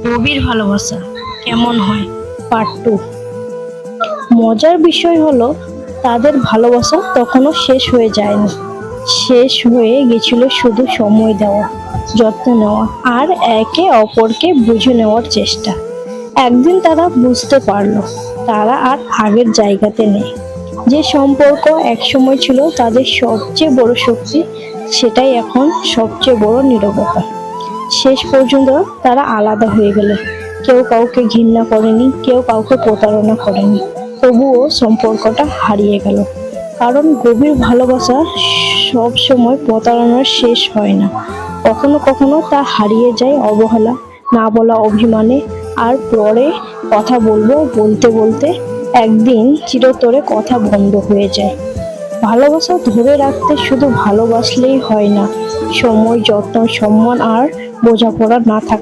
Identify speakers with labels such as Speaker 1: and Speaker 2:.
Speaker 1: গভীর ভালোবাসা কেমন হয়, পার্ট 2। মজার বিষয় হলো তাদের ভালোবাসা তখনও শেষ হয়ে যায়নি, শেষ হয়ে গেছিল শুধু সময় দেওয়া, যত্ন নেওয়া আর একে অপরকে বুঝে নেওয়ার চেষ্টা। একদিন তারা বুঝতে পারলো তারা আর আগের জায়গাতে নেই। যে সম্পর্ক একসময় ছিল তাদের সবচেয়ে বড় শক্তি, সেটাই এখন সবচেয়ে বড় নীরবতা। শেষ পর্যন্ত তারা আলাদা হয়ে গেল। কেউ কাউকে ঘৃণা করেনি, কেউ কাউকে প্রতারণা করেনি, তবুও সম্পর্কটা হারিয়ে গেল। কারণ গভীর ভালোবাসা সব সময় প্রতারণার শেষ হয় না, কখনো কখনো তা হারিয়ে যায় অবহেলা, না বলা অভিমানে, আর পরে কথা বলবো বলতে বলতে একদিন চিরতরে কথা বন্ধ হয়ে যায়। ভালোবাসা ধরে রাখতে শুধু ভালোবাসলেই হয় না, সময়, যত্ন, সম্মান আর বোঝাপড়া না থাকলে